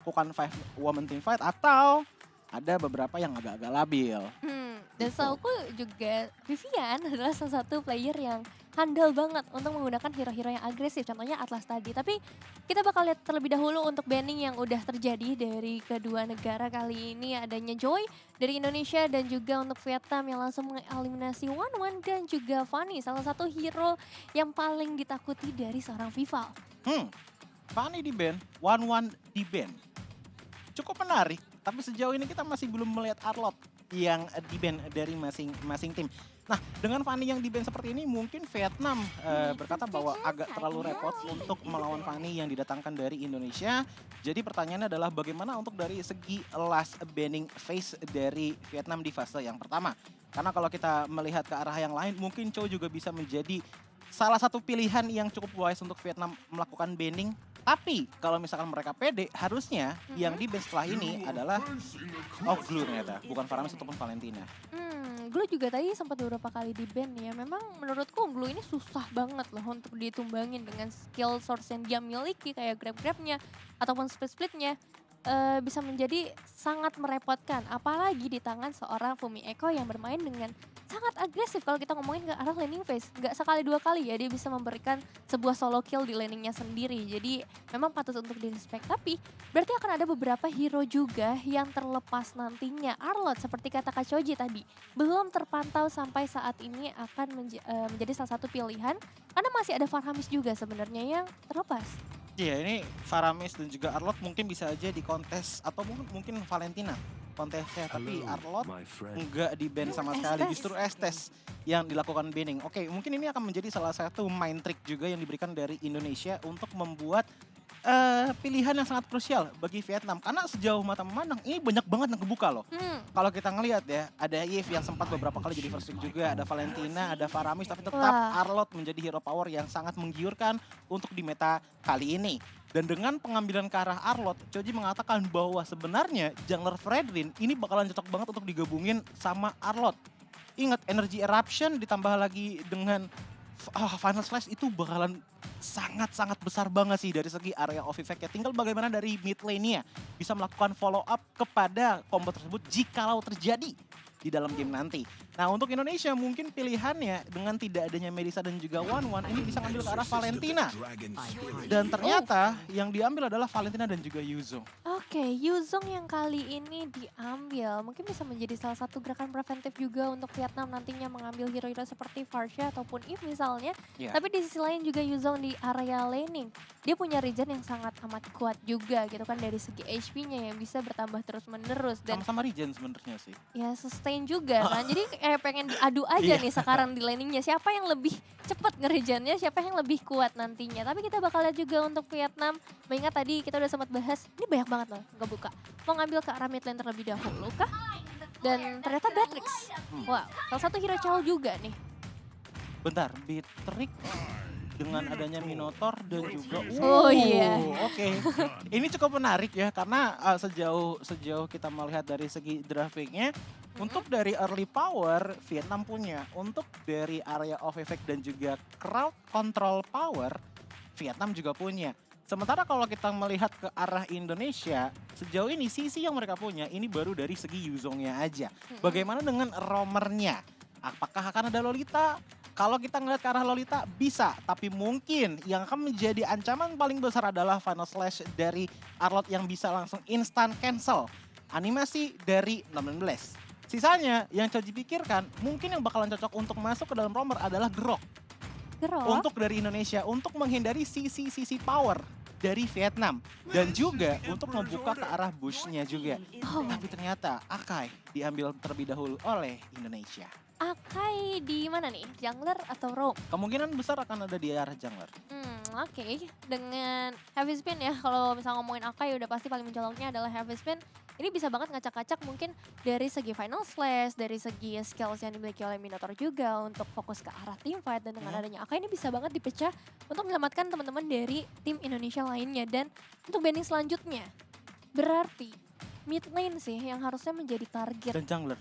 melakukan five woman team fight atau ada beberapa yang agak-agak labil. Dan Gitu. setahuku juga Vivian adalah salah satu player yang handal banget untuk menggunakan hero-hero yang agresif, contohnya Atlas tadi. Tapi kita bakal lihat terlebih dahulu untuk banning yang udah terjadi dari kedua negara kali ini, adanya Joy dari Indonesia dan juga untuk Vietnam yang langsung mengeliminasi Wanwan dan juga Fanny, salah satu hero yang paling ditakuti dari seorang Vival. Fanny di ban, One di ban. Cukup menarik, tapi sejauh ini kita masih belum melihat Arlot yang di ban dari masing-masing tim. Nah, dengan Fanny yang di ban seperti ini, mungkin Vietnam berkata bahwa agak terlalu repot untuk melawan Fanny yang didatangkan dari Indonesia. Jadi pertanyaannya adalah bagaimana untuk dari segi last banning phase dari Vietnam di fase yang pertama. Karena kalau kita melihat ke arah yang lain, mungkin Chow juga bisa menjadi salah satu pilihan yang cukup wise untuk Vietnam melakukan banning. Tapi kalau misalkan mereka pede, harusnya yang di ban setelah ini adalah Glue ternyata, bukan Faramis ataupun Valentina. Glue juga tadi sempat beberapa kali di ban ya. Memang menurutku Glue ini susah banget loh untuk ditumbangin dengan skill source yang dia miliki kayak grab-grabnya ataupun split-splitnya. Bisa menjadi sangat merepotkan. Apalagi di tangan seorang Fumi Eko yang bermain dengan sangat agresif kalau kita ngomongin ke arah laning phase. Nggak sekali dua kali ya dia bisa memberikan sebuah solo kill di laningnya sendiri. Jadi memang patut untuk di-respect. Tapi berarti akan ada beberapa hero juga yang terlepas nantinya. Arlot seperti kata Kak Choji tadi belum terpantau sampai saat ini akan menjadi salah satu pilihan. Karena masih ada Farhamis juga sebenarnya yang terlepas. Iya, ini Faramis dan juga Arlot mungkin bisa aja di kontes atau mungkin Valentina kontesnya, tapi Arlot enggak di ban sama sekali, Estes. justru Estes yang dilakukan banning. Oke, mungkin ini akan menjadi salah satu mind trick juga yang diberikan dari Indonesia untuk membuat pilihan yang sangat krusial bagi Vietnam. Karena sejauh mata memandang ini banyak banget yang kebuka loh. Kalau kita ngelihat ya, ada Yves yang sempat beberapa kali jadi first pick juga, ada Valentina, ada Faramis, tapi tetap Wah. Arlot menjadi hero power yang sangat menggiurkan untuk di meta kali ini. Dan dengan pengambilan ke arah Arlot, Choji mengatakan bahwa sebenarnya jungler Fredrin ini bakalan cocok banget untuk digabungin sama Arlot. Ingat, Energy Eruption ditambah lagi dengan Final Slash itu bakalan sangat-sangat besar banget sih dari segi area of effect ya. Tinggal bagaimana dari mid lane-nya bisa melakukan follow up kepada combo tersebut jikalau terjadi di dalam game nanti. Nah, untuk Indonesia mungkin pilihannya dengan tidak adanya Melissa dan juga One ini bisa ngambil ke arah Valentina. Dan ternyata yang diambil adalah Valentina dan juga Yuzong. Oke, Yuzong yang kali ini diambil mungkin bisa menjadi salah satu gerakan preventif juga untuk Vietnam nantinya mengambil hero-hero seperti Farsha ataupun Eve misalnya. Iya. Tapi di sisi lain juga Yuzong di area laning, dia punya regen yang sangat amat kuat juga gitu kan dari segi HP-nya yang bisa bertambah terus-menerus dan Sama-sama regen sebenarnya sih. ya sustain juga kan. Jadi kayak pengen diadu aja Iya. nih sekarang di laningnya. Siapa yang lebih cepat ngeregennya, siapa yang lebih kuat nantinya. Tapi kita bakal lihat juga untuk Vietnam. Mengingat tadi kita udah sempat bahas, ini banyak banget loh nggak buka. Mau ngambil ke arah mid lane terlebih dahulu kah? Dan ternyata Beatrix. Wow, salah satu hero Chow juga nih. Bentar, Beatrix dengan adanya Minotaur dan juga Oh, iya. Oke. Ini cukup menarik ya karena sejauh kita melihat dari segi draftingnya untuk dari early power Vietnam punya, untuk dari area of effect dan juga crowd control power Vietnam juga punya. Sementara kalau kita melihat ke arah Indonesia, sejauh ini sisi yang mereka punya ini baru dari segi Yuzongnya aja. Bagaimana dengan roamernya? Apakah akan ada Lolita? Kalau kita ngeliat ke arah Lolita bisa, tapi mungkin yang akan menjadi ancaman paling besar adalah Final Slash dari Arlot yang bisa langsung instant cancel animasi dari 16. Sisanya yang Choji pikirkan mungkin yang bakalan cocok untuk masuk ke dalam roamer adalah Grok. Gerok. Untuk dari Indonesia, untuk menghindari sisi power dari Vietnam. Dan juga untuk membuka ke arah bush-nya juga. Tapi ternyata Akai diambil terlebih dahulu oleh Indonesia. Akai di mana nih? Jungler atau roam? Kemungkinan besar akan ada di arah jungler. Oke. Dengan heavy spin ya, kalau misalnya ngomongin Akai udah pasti paling mencoloknya adalah heavy spin. Ini bisa banget ngacak-ngacak mungkin dari segi final slash, dari segi skills yang dimiliki oleh Minotaur juga untuk fokus ke arah team fight. Dan dengan adanya Akai ini bisa banget dipecah untuk menyelamatkan teman-teman dari tim Indonesia lainnya. Dan untuk banding selanjutnya, berarti mid lane sih yang harusnya menjadi target. Dan jungler.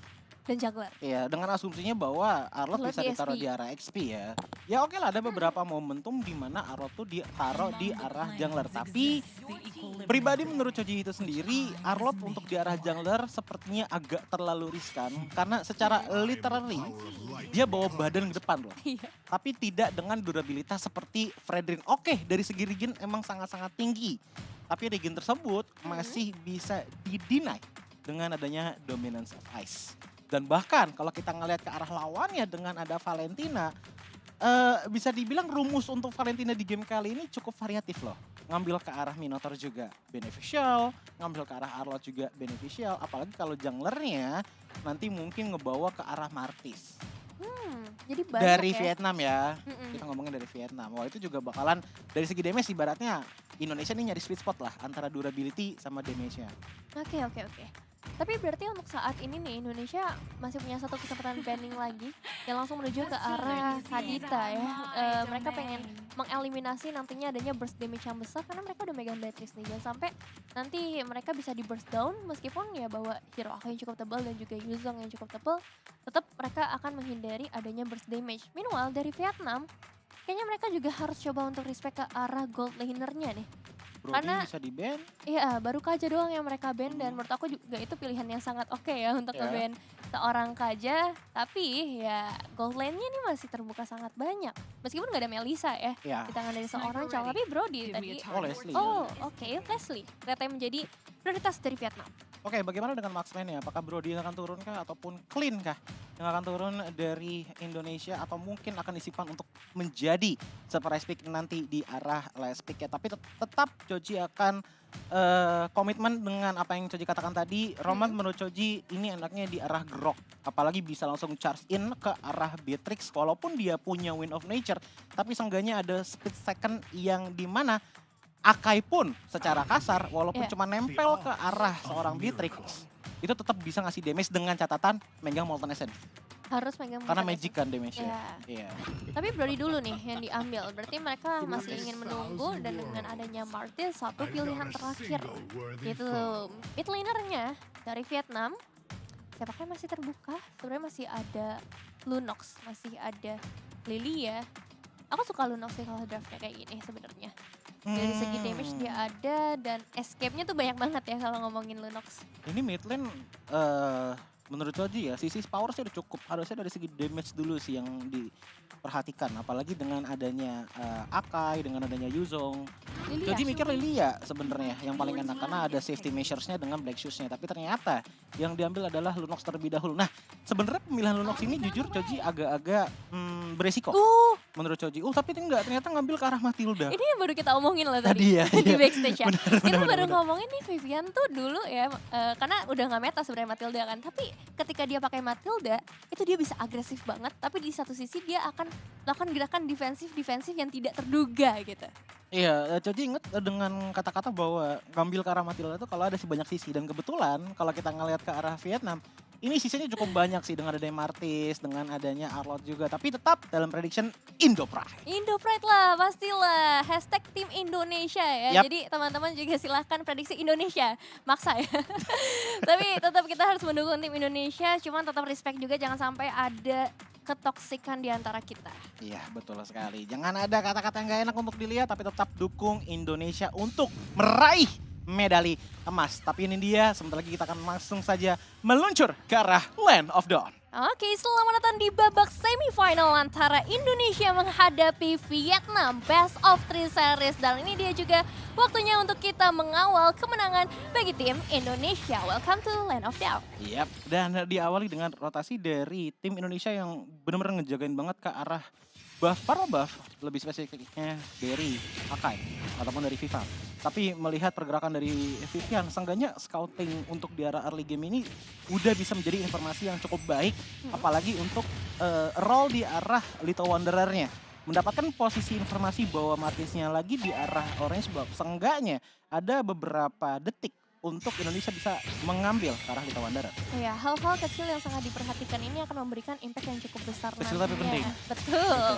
dan juggler. Iya, dengan asumsinya bahwa Arlott Arlott bisa di ditaruh SP. di arah XP ya. Ya oke lah, ada beberapa momentum di mana Arlott tuh ditaruh di arah jungler. Tapi pribadi menurut Choji itu sendiri, Arlott untuk di arah jungler sepertinya agak terlalu riskan. Karena secara literally, dia bawa badan ke depan loh. Iya. Tapi tidak dengan durabilitas seperti Fredrin. Oke, dari segi regen emang sangat-sangat tinggi. Tapi regen tersebut masih bisa di-deny dengan adanya Dominance of Ice. Dan bahkan kalau kita ngelihat ke arah lawannya dengan ada Valentina, bisa dibilang rumus untuk Valentina di game kali ini cukup variatif loh. Ngambil ke arah Minotaur juga beneficial, ngambil ke arah Arlott juga beneficial. Apalagi kalau junglernya nanti mungkin ngebawa ke arah Martis. Jadi banyak Dari ya. Vietnam ya, Mm-mm. kita ngomongin dari Vietnam. Wah itu juga bakalan dari segi damage ibaratnya Indonesia nih nyari sweet spot lah antara durability sama damage-nya. Oke. Tapi berarti untuk saat ini nih Indonesia masih punya satu kesempatan banning lagi yang langsung menuju ke arah Kadita ya. Mereka pengen mengeliminasi nantinya adanya burst damage yang besar karena mereka udah megang Beatrice nih. Jangan sampai nanti mereka bisa di burst down meskipun ya bawa hero aku yang cukup tebal dan juga Yuzong yang cukup tebal, tetap mereka akan menghindari adanya burst damage. Meanwhile dari Vietnam kayaknya mereka juga harus coba untuk respect ke arah gold lanernya nih. Brody Karena- bisa di-ban. Iya, baru Kaja doang yang mereka ban dan menurut aku juga itu pilihan yang sangat oke ya untuk Ya. nge-ban seorang Kaja. Tapi ya gold lane-nya nih masih terbuka sangat banyak. Meskipun gak ada Melissa ya Ya, di tangan dari seorang calon, tapi Brody tadi. oh Leslie. Oh, oke, Leslie. Ternyata yang menjadi prioritas dari Vietnam. Oke, bagaimana dengan Max Lane ya? Apakah Brody yang akan turun kah ataupun Clean kah yang akan turun dari Indonesia atau mungkin akan disimpan untuk menjadi surprise pick nanti di arah last pick ya? Tapi tetap Choji akan komitmen dengan apa yang Choji katakan tadi. Roman menurut Choji ini enaknya di arah Grok, apalagi bisa langsung charge in ke arah Beatrix walaupun dia punya Wind of Nature, tapi seenggaknya ada split second yang dimana Akai pun secara kasar walaupun Iya. cuma nempel ke arah seorang Beatrix itu tetap bisa ngasih damage dengan catatan megang Molten Essence Harus megang karena Molten magic kan damage-nya. Iya. Iya. Tapi Brody dulu nih yang diambil. Berarti mereka masih ingin menunggu dan dengan adanya Martin satu pilihan terakhir yaitu mid lanernya dari Vietnam. Siapakah masih terbuka? Sebenarnya masih ada Lunox, masih ada Lilia. Aku suka Lunox sih kalau draftnya kayak gini sebenarnya. Dari segi damage dia ada dan escape-nya tuh banyak banget ya kalau ngomongin Lunox. Ini mid lane menurut Choji ya sisi power sih udah cukup. Harusnya dari segi damage dulu sih yang diperhatikan, apalagi dengan adanya Akai, dengan adanya Yuzong. Lilia. Choji mikir Lilia sebenarnya yang paling enak karena ada safety measures-nya dengan Black Shoes-nya, tapi ternyata yang diambil adalah Lunox terlebih dahulu. Nah, sebenarnya pemilihan Lunox ini jujur Choji agak-agak beresiko menurut Choji. Tapi enggak, ternyata ngambil ke arah Matilda. Ini yang baru kita omongin loh tadi. Tadi ya. Di iya. backstage ya. Kita Benar, baru benar. ngomongin nih Vivian tuh dulu ya, karena udah nggak meta sebenarnya Matilda kan. Tapi ketika dia pakai Matilda, itu dia bisa agresif banget. Tapi di satu sisi dia akan melakukan gerakan defensif yang tidak terduga gitu. Iya, Choji inget dengan kata-kata bahwa ngambil ke arah Matilda itu kalau ada sebanyak sisi. Dan kebetulan kalau kita ngelihat ke arah Vietnam, ini sisinya cukup banyak sih dengan adanya Martis, dengan adanya Arlott juga. Tapi tetap dalam prediction Indo Pride. Indo Pride lah, pastilah. Hashtag tim Indonesia ya. Yap. Jadi teman-teman juga silahkan prediksi Indonesia. Maksa ya. Tapi tetap kita harus mendukung tim Indonesia. Cuman tetap respect juga jangan sampai ada ketoksikan di antara kita. Iya, betul sekali. Jangan ada kata-kata yang gak enak untuk dilihat, tapi tetap dukung Indonesia untuk meraih medali emas. Tapi ini dia, sebentar lagi kita akan langsung saja meluncur ke arah Land of Dawn. Oke, selamat datang di babak semifinal antara Indonesia menghadapi Vietnam Best of 3 Series. Dan ini dia juga waktunya untuk kita mengawal kemenangan bagi tim Indonesia. Welcome to Land of Dawn. Yap, dan diawali dengan rotasi dari tim Indonesia yang benar-benar ngejagain banget ke arah para buff, lebih spesifiknya dari Akai ataupun dari Viva. Tapi melihat pergerakan dari Vivian, seenggaknya scouting untuk di arah early game ini udah bisa menjadi informasi yang cukup baik, apalagi untuk role di arah Little Wanderer-nya. Mendapatkan posisi informasi bahwa Martisnya lagi di arah Orange Buff, seenggaknya ada beberapa detik untuk Indonesia bisa mengambil ke arah Lita Wandarer. Ya, hal-hal kecil yang sangat diperhatikan ini akan memberikan impact yang cukup besar Kecil tapi penting. nantinya. Betul.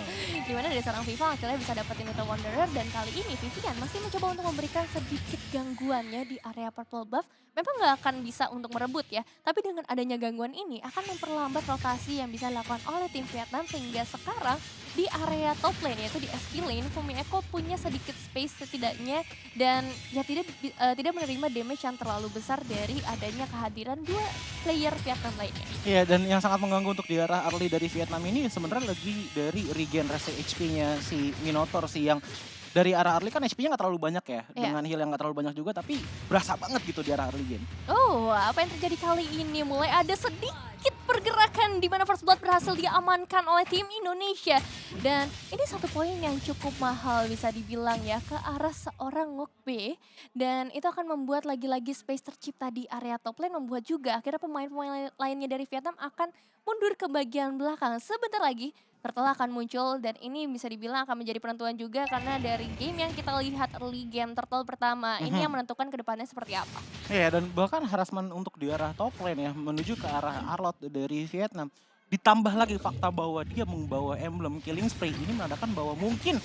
Dimana dari seorang Viva akhirnya bisa dapetin Little Wanderer dan kali ini Vivian masih mencoba untuk memberikan sedikit gangguannya di area purple buff. Memang nggak akan bisa untuk merebut ya, tapi dengan adanya gangguan ini akan memperlambat rotasi yang bisa dilakukan oleh tim Vietnam sehingga sekarang di area top lane yaitu di SP lane Fumi Eko punya sedikit space setidaknya dan ya tidak menerima damage yang terlalu besar dari adanya kehadiran dua player Vietnam lainnya. Iya, dan yang sangat mengganggu untuk di arah early dari Vietnam ini sebenarnya lagi dari regenerasi HP-nya si Minotaur sih yang dari arah early kan HP-nya nggak terlalu banyak ya, Iya. dengan heal yang nggak terlalu banyak juga, tapi berasa banget gitu di arah early game. Oh, apa yang terjadi kali ini? Mulai ada sedikit pergerakan di mana First Blood berhasil diamankan oleh tim Indonesia. Dan ini satu poin yang cukup mahal bisa dibilang ya ke arah seorang Ngok-B. Dan itu akan membuat lagi-lagi space tercipta di area top lane membuat juga akhirnya pemain-pemain lainnya dari Vietnam akan mundur ke bagian belakang. Sebentar lagi Turtle akan muncul dan ini bisa dibilang akan menjadi penentuan juga karena dari game yang kita lihat early game Turtle pertama ini yang menentukan kedepannya seperti apa. Iya, dan bahkan harassment untuk di arah top lane ya, menuju ke arah Arlot dari Vietnam. Ditambah lagi fakta bahwa dia membawa emblem Killing Spree, ini menandakan bahwa mungkin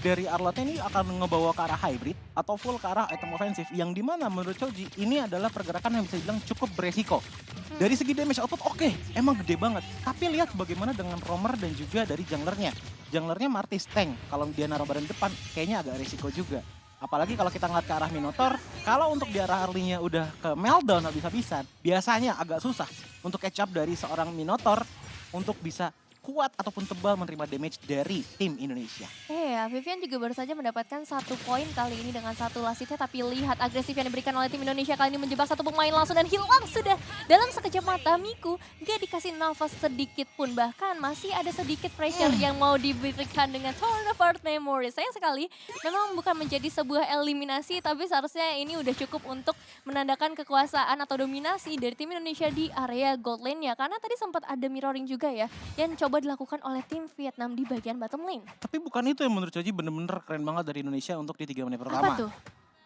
dari Arlotnya ini akan ngebawa ke arah hybrid atau full ke arah item offensive. Yang dimana menurut Choji ini adalah pergerakan yang bisa dibilang cukup beresiko. Dari segi damage output oke, emang gede banget. Tapi lihat bagaimana dengan roamer dan juga dari junglernya. Junglernya Martis tank, kalau dia naruh badan depan kayaknya agak resiko juga. Apalagi kalau kita ngeliat ke arah Minotaur, kalau untuk di arah early-nya udah ke meltdown habis-habisan, biasanya agak susah untuk catch up dari seorang Minotaur untuk bisa kuat ataupun tebal menerima damage dari tim Indonesia. Ya, Vivian juga baru saja mendapatkan 1 poin kali ini dengan 1 lasitnya, tapi lihat agresif yang diberikan oleh tim Indonesia kali ini menjebak 1 pemain langsung dan hilang sudah dalam sekejap mata. Miku gak dikasih nafas sedikit pun, bahkan masih ada sedikit pressure yang mau diberikan dengan Torn Apart Memories. Sayang sekali, memang bukan menjadi sebuah eliminasi, tapi seharusnya ini udah cukup untuk menandakan kekuasaan atau dominasi dari tim Indonesia di area gold lane ya, karena tadi sempat ada mirroring juga ya, yang coba dilakukan oleh tim Vietnam di bagian bottom lane. Tapi bukan itu yang menurut Choji bener-bener keren banget dari Indonesia untuk di 3 menit pertama. Apa tuh?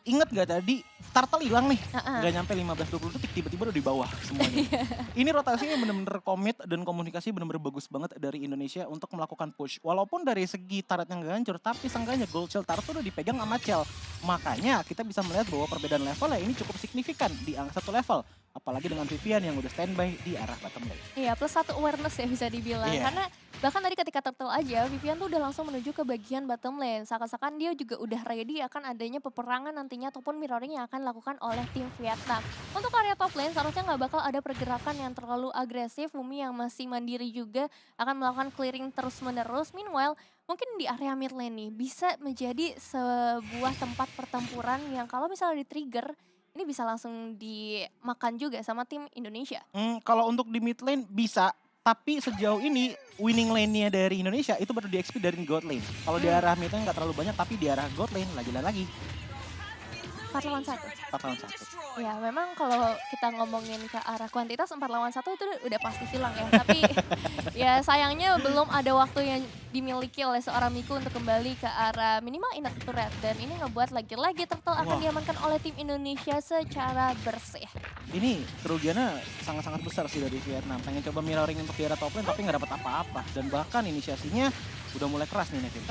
Ingat gak tadi Turtle hilang nih, Heeh. gak nyampe 15-20 detik tiba-tiba udah di bawah semuanya. Ini rotasinya bener-bener komit dan komunikasi bener-bener bagus banget dari Indonesia untuk melakukan push. Walaupun dari segi turretnya gak hancur, tapi seenggaknya gold shield turret udah dipegang sama Chell. Makanya kita bisa melihat bahwa perbedaan level ya ini cukup signifikan di angka 1 level. Apalagi dengan Vivian yang udah standby di arah bottom lane. Iya, plus 1 awareness ya bisa dibilang. Iya. Karena bahkan tadi ketika Turtle aja, Vivian tuh udah langsung menuju ke bagian bottom lane. Seakan-akan dia juga udah ready akan adanya peperangan nantinya ataupun mirroring yang akan dilakukan oleh tim Vietnam. Untuk area top lane seharusnya nggak bakal ada pergerakan yang terlalu agresif. Fumi yang masih mandiri juga akan melakukan clearing terus-menerus. Meanwhile, mungkin di area mid lane nih bisa menjadi sebuah tempat pertempuran yang kalau misalnya di-trigger, ini bisa langsung dimakan juga sama tim Indonesia. Kalau untuk di mid lane bisa, tapi sejauh ini winning lane-nya dari Indonesia itu baru di XP dari god lane. Kalau di arah mid lane nggak terlalu banyak, tapi di arah god lane lagi. 4 lawan 1. 4 lawan 1. Ya memang kalau kita ngomongin ke arah kuantitas 4 lawan 1 itu udah pasti hilang ya. Tapi ya sayangnya belum ada waktu yang dimiliki oleh seorang Miku untuk kembali ke arah minimal inner turret. Dan ini ngebuat lagi-lagi Turtle akan Wah. diamankan oleh tim Indonesia secara bersih. Ini kerugiannya sangat-sangat besar sih dari Vietnam. Pengen coba mirroring untuk di arah top lane tapi nggak dapat apa-apa. Dan bahkan inisiasinya udah mulai keras nih Nevin.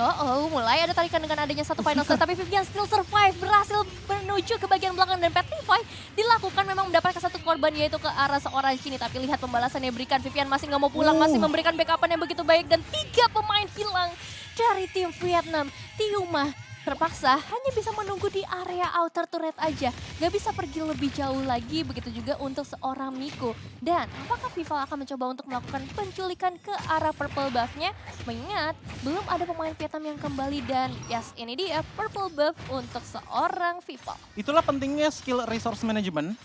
Mulai ada tarikan dengan adanya satu final set, tapi Vivian still survive, berhasil menuju ke bagian belakang dan Petrify dilakukan memang mendapatkan satu korban yaitu ke arah seorang Chini. Tapi lihat pembalasan yang diberikan, Vivian masih nggak mau pulang, masih memberikan backupan yang begitu baik dan 3 pemain hilang dari tim Vietnam. Tiuma terpaksa hanya bisa menunggu di area outer turret aja. Gak bisa pergi lebih jauh lagi, begitu juga untuk seorang Miku. Dan apakah Vival akan mencoba untuk melakukan penculikan ke arah purple buff-nya? Mengingat belum ada pemain Vietnam yang kembali dan yes, ini dia purple buff untuk seorang Vival. Itulah pentingnya skill resource management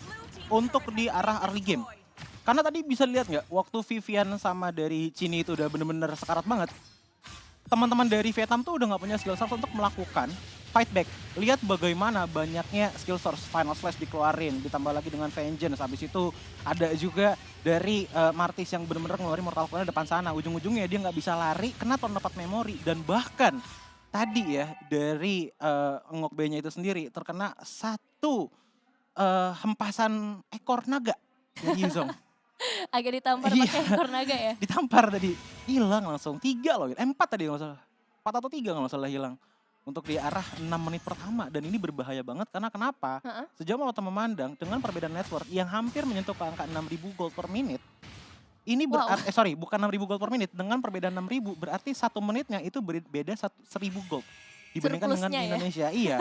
untuk di arah early game. Karena tadi bisa lihat nggak, waktu Vivian sama dari Chini itu udah bener-bener sekarat banget. Teman-teman dari Vietnam tuh udah nggak punya skill source untuk melakukan fight back. Lihat bagaimana banyaknya skill source, Final Slash dikeluarin, ditambah lagi dengan Vengeance. Habis itu ada juga dari Martis yang bener-bener ngeluarin Mortal Coil depan sana. Ujung-ujungnya dia nggak bisa lari, kena Torn Apart Memory. Dan bahkan tadi ya dari Ngok B-nya itu sendiri terkena satu hempasan ekor naga dari Yuzong. Agak ditampar Iya. pakai ekor naga ya? Ditampar tadi, hilang langsung 3 loh, 4 tadi kalau nggak salah. 4 atau 3 kalau nggak salah hilang. Untuk di arah 6 menit pertama dan ini berbahaya banget karena kenapa? Heeh. Sejauh mata memandang dengan perbedaan network yang hampir menyentuh ke angka 6.000 gold per menit. Ini Wow. berarti bukan 6.000 gold per menit, dengan perbedaan 6.000 berarti 1 menitnya itu beda 1.000 gold dibandingkan dengan Surplusnya ya? Indonesia. Iya,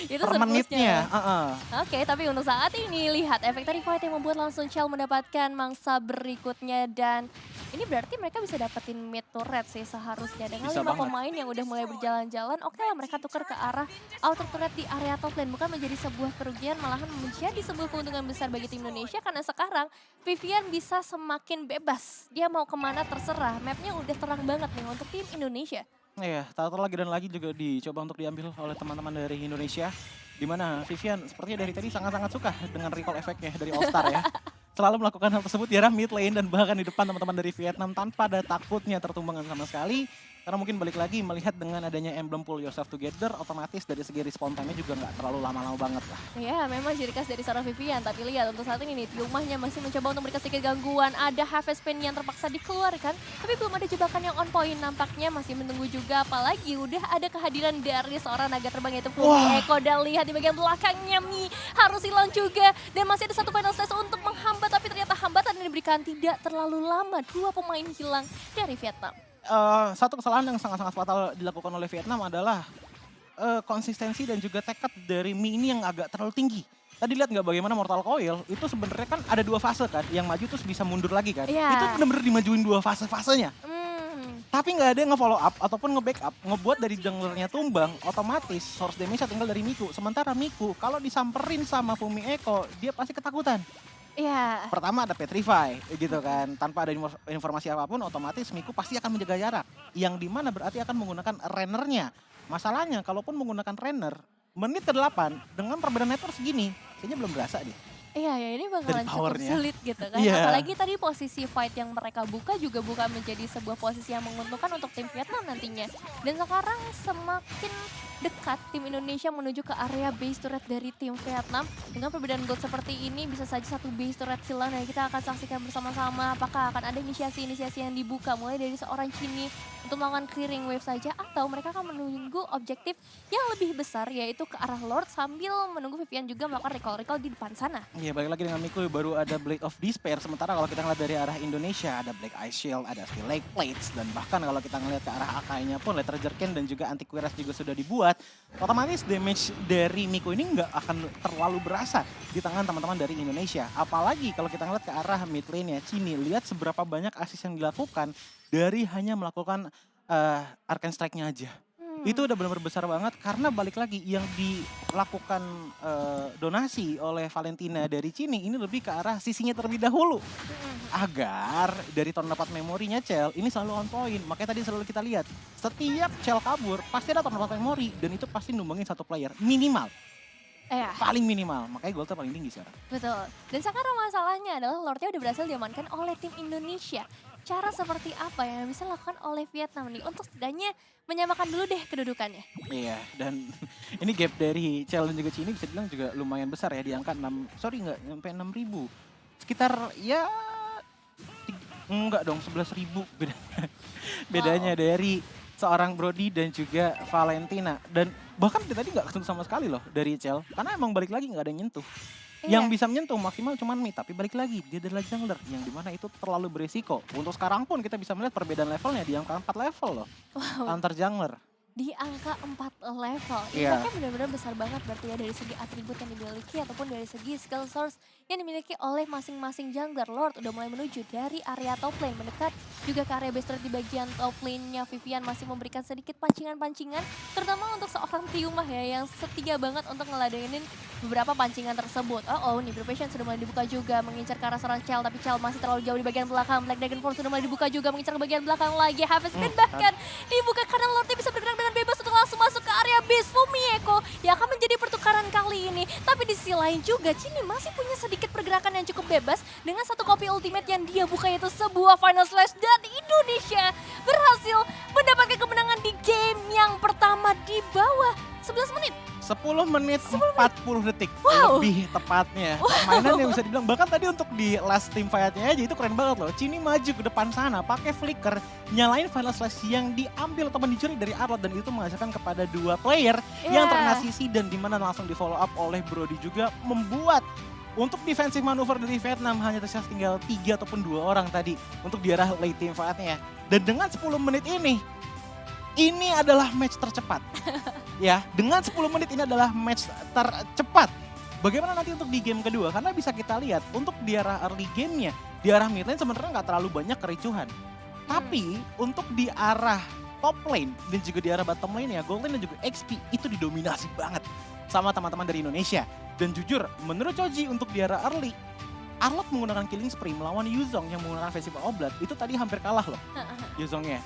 Itu per surplusnya. menitnya, heeh. Oke, tapi untuk saat ini lihat efek fight yang membuat langsung Chell mendapatkan mangsa berikutnya dan ini berarti mereka bisa dapetin mid turret sih seharusnya dengan Bisa 5 banget. pemain yang udah mulai berjalan-jalan. Oke lah mereka tukar ke arah outer turret di area top lane bukan menjadi sebuah kerugian malahan menjadi sebuah keuntungan besar bagi tim Indonesia karena sekarang Vivian bisa semakin bebas. Dia mau kemana terserah. Mapnya udah terang banget nih untuk tim Indonesia. Iya, tak lagi dan lagi juga dicoba untuk diambil oleh teman-teman dari Indonesia. Di mana Vivian sepertinya dari tadi sangat-sangat suka dengan recall efeknya dari All Star ya. Selalu melakukan hal tersebut di arah mid lane dan bahkan di depan teman-teman dari Vietnam tanpa ada takutnya tertumbangkan sama sekali. Karena mungkin balik lagi melihat dengan adanya emblem pull yourself together, otomatis dari segi respawn time-nya juga nggak terlalu lama-lama banget lah. Ya, memang ciri khas dari seorang Vivian. Tapi lihat untuk saat ini nih, rumahnya masih mencoba untuk memberikan sedikit gangguan. Ada Harvest Pain yang terpaksa dikeluarkan, tapi belum ada jebakan yang on point. Nampaknya masih menunggu juga, apalagi udah ada kehadiran dari seorang naga terbang yaitu Fumi Eko. Dan lihat di bagian belakangnya Mi harus hilang juga. Dan masih ada satu final stage untuk menghambat, tapi ternyata hambatan yang diberikan tidak terlalu lama. 2 pemain hilang dari Vietnam. Satu kesalahan yang sangat-sangat fatal dilakukan oleh Vietnam adalah konsistensi dan juga tekad dari Mi ini yang agak terlalu tinggi. Tadi lihat nggak bagaimana Mortal Coil itu sebenarnya kan ada 2 fase kan, yang maju terus bisa mundur lagi kan. Iya. Itu benar-benar dimajuin 2 fase-fasenya. Tapi nggak ada yang nge-follow up ataupun nge-backup, ngebuat dari junglernya tumbang, otomatis source damage tinggal dari Miku. Sementara Miku kalau disamperin sama Fumi Eko, dia pasti ketakutan. Iya. Pertama ada Petrify gitu kan, tanpa ada informasi apapun otomatis Miku pasti akan menjaga jarak. Yang dimana berarti akan menggunakan Rennernya. Masalahnya kalaupun menggunakan Renner, menit ke-8 dengan perbedaan network segini, kayaknya belum berasa deh. Iya ya, ini bakalan cukup powernya. sulit gitu kan. Iya. Apalagi tadi posisi fight yang mereka buka juga bukan menjadi sebuah posisi yang menguntungkan untuk tim Vietnam nantinya. Dan sekarang semakin dekat tim Indonesia menuju ke area base turret dari tim Vietnam. Dengan perbedaan gold seperti ini bisa saja satu base turret hilang dan kita akan saksikan bersama-sama apakah akan ada inisiasi-inisiasi yang dibuka mulai dari seorang Chini untuk melakukan clearing wave saja atau mereka akan menunggu objektif yang lebih besar yaitu ke arah Lord sambil menunggu Vivian juga melakukan recall-recall di depan sana. Iya, balik lagi dengan Miku baru ada Blade of Despair. Sementara kalau kita ngeliat dari arah Indonesia ada Black Ice Shield, ada Steel Lake Plates, dan bahkan kalau kita ngeliat ke arah Akai-nya pun Letter Jerkin dan juga Anti Cuirass juga sudah dibuat. Otomatis damage dari Miku ini nggak akan terlalu berasa di tangan teman-teman dari Indonesia. Apalagi kalau kita ngeliat ke arah mid lane-nya Chini, lihat seberapa banyak assist yang dilakukan dari hanya melakukan Arcane Strike-nya aja. Itu udah benar-benar besar banget karena balik lagi yang dilakukan donasi oleh Valentina dari Chini ini lebih ke arah sisinya terlebih dahulu. Agar dari tahun dapat memorinya Chell ini selalu on point. Makanya tadi selalu kita lihat setiap Chell kabur pasti ada tahun dapat memori dan itu pasti numbangin satu player minimal. Iya. Paling minimal, makanya goldnya paling tinggi sekarang. Betul. Dan sekarang masalahnya adalah Lordnya udah berhasil diamankan oleh tim Indonesia. Cara seperti apa yang bisa dilakukan oleh Vietnam nih untuk setidaknya menyamakan dulu deh kedudukannya. Iya, dan ini gap dari Chell dan juga Chini bisa bilang juga lumayan besar ya, di angka 6, sampai 6.000. Sekitar ya enggak dong 11.000 bedanya dari seorang Brody dan juga Valentina. Dan bahkan tadi nggak kesentuh sama sekali loh dari Chell, karena emang balik lagi nggak ada yang nyentuh. Iya. Yang bisa menyentuh maksimal cuman Mi, tapi balik lagi dia adalah jungler yang dimana itu terlalu beresiko. Untuk sekarang pun kita bisa melihat perbedaan levelnya di angka 4 level loh antar jungler. Di angka 4 level. Iya. Impactnya benar-benar besar banget berarti ya dari segi atribut yang dimiliki ataupun dari segi skill source yang dimiliki oleh masing-masing jungler. Lord udah mulai menuju dari area top lane mendekat juga ke area base turret di bagian top lane-nya. Vivian masih memberikan sedikit pancingan-pancingan terutama untuk seorang Tiumah ya yang setia banget untuk ngeladenin beberapa pancingan tersebut. Nih Preparation sudah mulai dibuka juga mengincar ke arah seorang Chell tapi Chell masih terlalu jauh di bagian belakang. Black Dragon Force sudah mulai dibuka juga mengincar ke bagian belakang lagi. Harvest Pain bahkan dibuka karena Lordnya bisa bergerak dengan bebas untuk langsung masuk ke area base Fumi Eko yang akan menjadi pertukaran kali ini. Tapi di sisi lain juga Chini masih punya sedikit pergerakan yang cukup bebas dengan satu kopi ultimate yang dia buka yaitu sebuah final slash dan Indonesia berhasil mendapatkan kemenangan di game yang pertama di bawah 11 menit. 10 menit 40 detik Wow. lebih tepatnya. Permainan yang bisa dibilang bahkan tadi untuk di last team fight-nya aja itu keren banget loh. Cini maju ke depan sana pakai flicker, nyalain final slash yang diambil atau dicuri dari Arlott dan itu menghasilkan kepada 2 player yang Iya. terkena CC dan dimana langsung di follow up oleh Brody juga membuat untuk defensive manuver dari Vietnam hanya tersisa tinggal 3 ataupun 2 orang tadi untuk di arah late team fight-nya. Dan dengan 10 menit ini adalah match tercepat. Ya, dengan 10 menit ini adalah match tercepat. Bagaimana nanti untuk di game kedua? Karena bisa kita lihat untuk di arah early game-nya, di arah mid lane sebenarnya nggak terlalu banyak kericuhan. Tapi untuk di arah top lane dan juga di arah bottom lane ya, gold lane dan juga XP itu didominasi banget sama teman-teman dari Indonesia. Dan jujur, menurut Choji untuk di arah early, Arlott menggunakan killing spree melawan Yuzong yang menggunakan Festival of Blood itu tadi hampir kalah loh Yuzongnya.